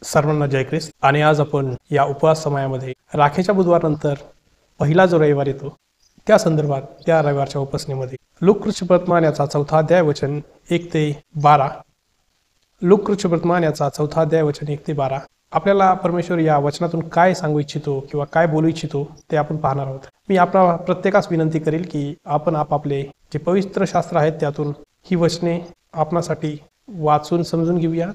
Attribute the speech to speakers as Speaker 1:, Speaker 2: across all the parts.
Speaker 1: सर्वांना जय ख्रिस्त. आणि आज आपण या उपवास समयामध्ये राखेच्या बुधवारनंतर पहिला जो रविवार येतो त्या संदर्भात त्या रविवारच्या उपासनेमध्ये लूककृष्णवर्तमान याचा 4था अध्याय वचन 1 ते 12. लूककृष्णवर्तमान याचा 4था अध्याय वचन 1 ते 12 आपल्याला परमेश्वर या वचनातून काय सांगू इच्छितो किंवा काय बोलू इच्छितो ते आपण पाहणार आहोत. मी आपला प्रत्येकास विनंती करेल की आपण आपापले जे पवित्र शास्त्र आहेत त्यातून ही वचने आपणासाठी वाचून समजून घेऊयात,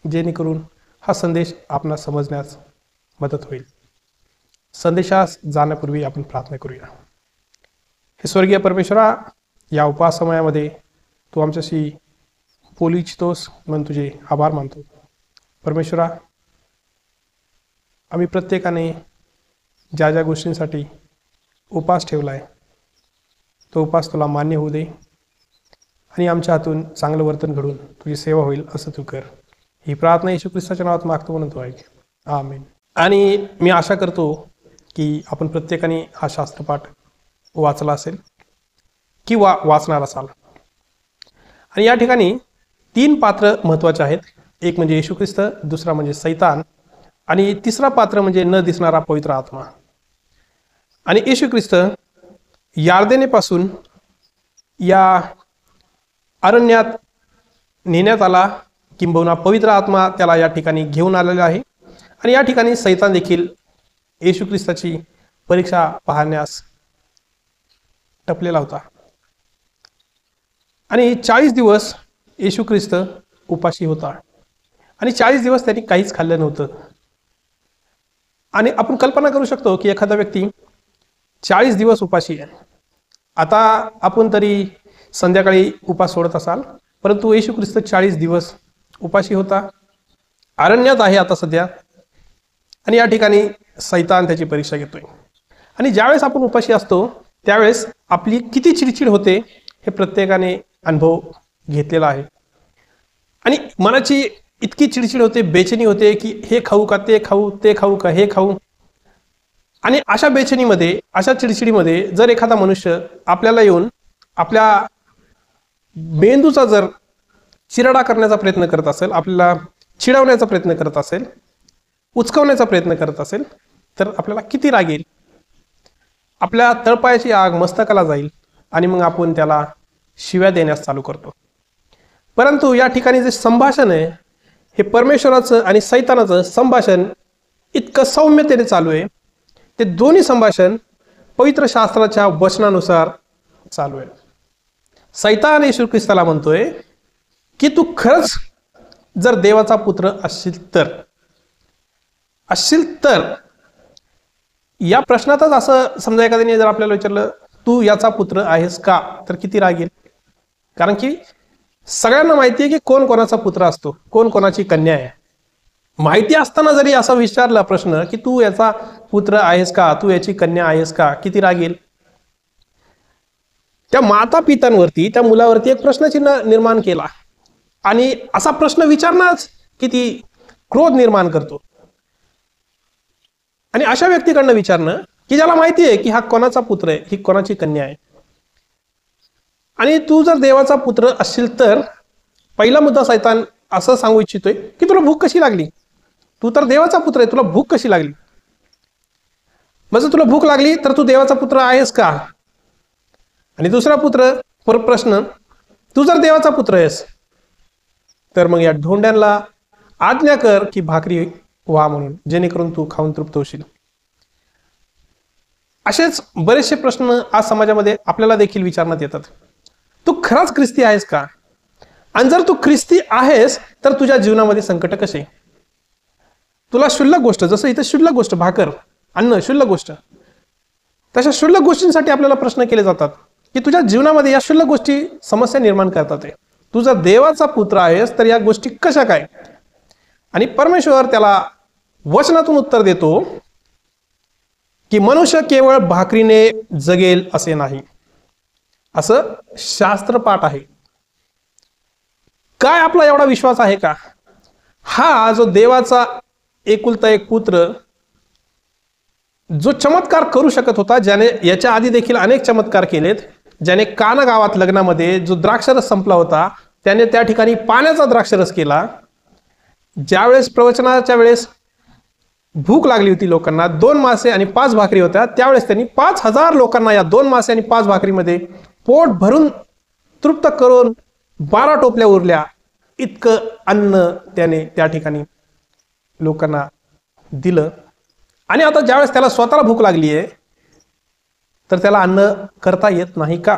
Speaker 1: जेणेकरून हा संदेश आपणास समजण्यास मदत होईल. संदेशास जाण्यापूर्वी आपण प्रार्थना करूया. हे स्वर्गीय परमेश्वरा, या उपवास समयामध्ये तू आमच्याशी बोलू इच्छितोस म्हणून तुझे आभार मानतो. परमेश्वरा, आम्ही प्रत्येकाने ज्या ज्या गोष्टींसाठी उपास ठेवला आहे तो उपास तुला मान्य होऊ दे आणि आमच्या हातून चांगलं वर्तन घडून तुझी सेवा होईल असं तू कर. ही प्रार्थना येशू ख्रिस्ताच्या नावात मागतो म्हणून तो ऐक. आमेन. आणि मी आशा करतो की आपण प्रत्येकाने हा शास्त्रपाठ वाचला असेल किंवा वाचणार असाल. आणि या ठिकाणी 3 पात्र महत्त्वाचे आहेत. एक म्हणजे येशू ख्रिस्त, दुसरा म्हणजे सैतान आणि तिसरा पात्र म्हणजे न दिसणारा पवित्र आत्मा. आणि येशू ख्रिस्त यार्देनेपासून या अरण्यात नेण्यात आला, किंबहुना पवित्र आत्मा त्याला या ठिकाणी घेऊन आलेला आहे. आणि या ठिकाणी सैतान देखील येशू ख्रिस्ताची परीक्षा पाहण्यास टपलेला होता. आणि 40 दिवस येशू ख्रिस्त उपाशी होता आणि 40 दिवस त्यांनी काहीच खाल्लं नव्हतं. आणि आपण कल्पना करू शकतो की एखादा व्यक्ती 40 दिवस उपाशी आहे. आता आपण तरी संध्याकाळी उपास सोडत असाल, परंतु येशू ख्रिस्त 40 दिवस उपाशी होता, अरण्यात आहे आता सध्या. आणि या ठिकाणी सैतान त्याची परीक्षा घेतोय. आणि ज्यावेळेस आपण उपाशी असतो त्यावेळेस आपली किती चिडचिड होते हे प्रत्येकाने अनुभव घेतलेला आहे. आणि मनाची इतकी चिडचिड होते, बेचैनी होते की हे खाऊ का ते खाऊ, ते खाऊ का हे खाऊ. आणि अशा बेचैनीमध्ये, अशा चिडचिडीमध्ये जर एखादा मनुष्य आपल्याला येऊन आपल्या मेंदूचा जर चिरडा करण्याचा प्रयत्न करत असेल, आपल्याला चिडवण्याचा प्रयत्न करत असेल, उचकवण्याचा प्रयत्न करत असेल, तर आपल्याला किती राग येईल. आपल्या तळपायाची आग मस्तकाला जाईल आणि मग आपण त्याला शिव्या देण्यास चालू करतो. परंतु या ठिकाणी जे संभाषण आहे हे परमेश्वराचं आणि सैतानाचं संभाषण इतकं सौम्यतेने चालू आहे. ते दोन्ही संभाषण पवित्र शास्त्राच्या वचनानुसार चालू आहे. सैतान येशू ख्रिस्ताला म्हणतोय की तू खरंच जर देवाचा पुत्र असशील तर या प्रश्नातच असं समजा एखाद्याने जर आपल्याला विचारलं तू याचा पुत्र आहेस का, तर किती राग येईल. कारण की सगळ्यांना माहिती आहे की कोण कोणाचा पुत्र असतो, कोण कोणाची कन्या आहे. माहिती असताना जरी असा विचारला प्रश्न की तू याचा पुत्र आहेस का, तू याची कन्या आहेस का, किती राग येईल. त्या माता पित्यांवरती, त्या मुलावरती एक प्रश्नचिन्ह निर्माण केला. आणि असा प्रश्न विचारणारच किती क्रोध निर्माण करतो. आणि अशा व्यक्तीकडनं विचारणं की ज्याला माहिती आहे की हा कोणाचा पुत्र आहे, ही कोणाची कन्या आहे. आणि तू जर देवाचा पुत्र असशील तर पहिला मुद्दा सैतान असं सांगू इच्छितोय की तुला भूक कशी लागली. तू तर देवाचा पुत्र आहे, तुला भूक कशी लागली. मग तुला भूक लागली तर तू देवाचा पुत्र आहेस का. आणि दुसरा प्रश्न, तू जर देवाचा पुत्र आहेस तर मग या ढोंड्यांना आज्ञा कर की भाकरी व्हा म्हणून, जेणेकरून तू खाऊन तृप्त होशील. असेच बरेचसे प्रश्न आज समाजामध्ये आपल्याला देखील विचारण्यात येतात. तू खराच ख्रिस्ती आहेस का. आणि जर तू ख्रिस्ती आहेस तर तुझ्या जीवनामध्ये संकट कसे. तुला क्षुल्लक गोष्ट, जसं इथं क्षुल्लक गोष्ट भाकर, अन्न क्षुल्लक गोष्ट, तशा क्षुल्लक गोष्टींसाठी आपल्याला प्रश्न केले जातात की तुझ्या जीवनामध्ये या क्षुल्लक गोष्टी समस्या निर्माण करतात. तू जर देवाचा पुत्र आहेस तर या गोष्टी कशा काय. आणि परमेश्वर त्याला वचनातून उत्तर देतो की मनुष्य केवळ भाकरीने जगेल असे नाही. असं शास्त्रपाठ आहे. काय आपला एवढा विश्वास आहे का. हा जो देवाचा एकुलता एक पुत्र जो चमत्कार करू शकत होता, ज्याने याच्या आधी देखील अनेक चमत्कार केलेत, ज्याने काना गावात लग्नामध्ये जो द्राक्षरस संपला होता त्याने त्या ठिकाणी पाण्याचा द्राक्षरस केला, ज्यावेळेस प्रवचनाच्या वेळेस भूक लागली होती लोकांना, 2 मासे आणि 5 भाकरी होत्या, त्यावेळेस त्यांनी 5,000 लोकांना या 2 मासे आणि 5 भाकरीमध्ये पोट भरून तृप्त करून 12 टोपल्या उरल्या इतकं अन्न त्याने त्या ठिकाणी लोकांना दिलं. आणि आता ज्यावेळेस त्याला स्वतःला भूक लागली आहे तर त्याला अन्न करता येत नाही का?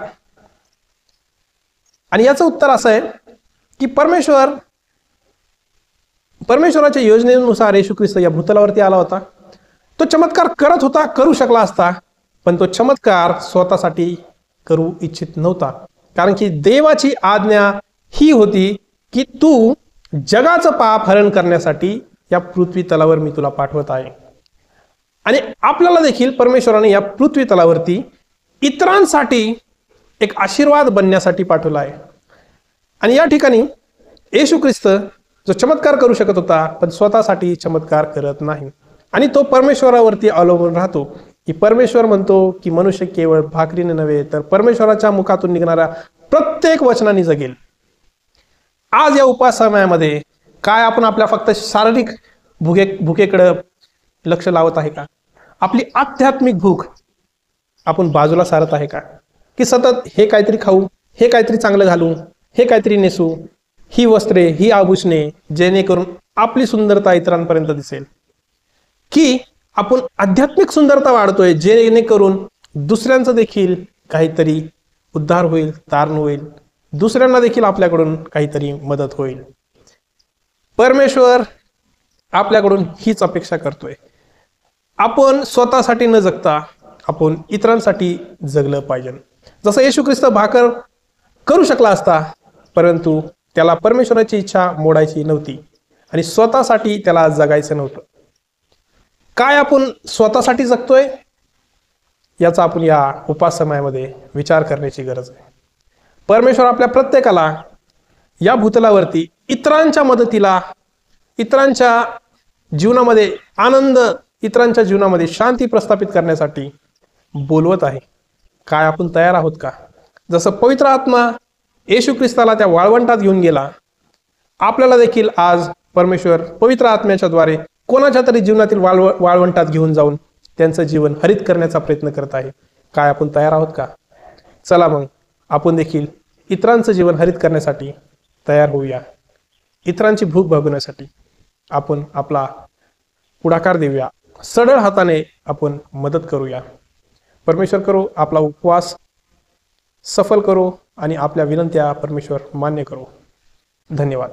Speaker 1: आणि याचं उत्तर असं आहे की परमेश्वराच्या योजनेनुसार येशू ख्रिस्त या भूतलावरती आला होता. तो चमत्कार करत होता, करू शकला असता, पण तो चमत्कार स्वतःसाठी करू इच्छित नव्हता. कारण की देवाची आज्ञा ही होती की तू जगाचं पाप हरण करण्यासाठी या पृथ्वी तलावर मी तुला पाठवत आहे. आणि आपल्याला देखील परमेश्वराने या पृथ्वी तलावरती इतरांसाठी एक आशीर्वाद बनण्यासाठी पाठवला आहे. आणि या ठिकाणी येशू ख्रिस्त जो चमत्कार करू शकत होता पण स्वतःसाठी चमत्कार करत नाही. आणि तो परमेश्वरावरती अवलंबून राहतो की परमेश्वर म्हणतो की मनुष्य केवळ भाकरीने नव्हे तर परमेश्वराच्या मुखातून निघणाऱ्या प्रत्येक वचनाने जगेल. आज या उपवास समयामध्ये काय आपण आपल्या फक्त शारीरिक भुकेकडे लक्ष लावत आहे का? आपली आध्यात्मिक भूक आपण बाजूला सारत आहे का? की सतत हे काहीतरी खाऊ, हे काहीतरी चांगलं घालू, हे काहीतरी नेसू, ही वस्त्रे, ही आभूषणे, जेणेकरून आपली सुंदरता इतरांपर्यंत दिसेल. की आपण आध्यात्मिक सुंदरता वाढतोय जेणेकरून दुसऱ्यांचं देखील काहीतरी उद्धार होईल, तारण होईल, दुसऱ्यांना देखील आपल्याकडून काहीतरी मदत होईल. परमेश्वर आपल्याकडून हीच अपेक्षा करतोय. आपण स्वतःसाठी न जगता आपण इतरांसाठी जगलं पाहिजे. जसं येशू ख्रिस्त भाकर करू शकला असता, परंतु त्याला परमेश्वराची इच्छा मोडायची नव्हती आणि स्वतःसाठी त्याला जगायचं नव्हतं. काय आपण स्वतःसाठी जगतोय याचा आपण या उपवास समयामध्ये विचार करण्याची गरज आहे. परमेश्वर आपल्या प्रत्येकाला या भूतलावरती इतरांच्या मदतीला, इतरांच्या जीवनामध्ये आनंद, इतरांच्या जीवनामध्ये शांती प्रस्थापित करण्यासाठी बोलवत आहे. काय आपण तयार आहोत का? जसं पवित्र आत्मा येशू ख्रिस्ताला त्या वाळवंटात घेऊन गेला, आपल्याला देखील आज परमेश्वर पवित्र आत्म्याच्या द्वारे कोणाच्या तरी जीवनातील वाळवंटात घेऊन जाऊन त्यांचं जीवन हरित करण्याचा प्रयत्न करत आहे. काय आपण तयार आहोत का? चला मग आपण देखील इतरांचं जीवन हरित करण्यासाठी तयार होऊया. इतरांची भूक भागवण्यासाठी आपण आपला पुढाकार देऊया. सढळ हाताने आपण मदत करूया. परमेश्वर करो आपला उपवास सफल करो आणि आपल्या विनंत्या परमेश्वर मान्य करो. धन्यवाद.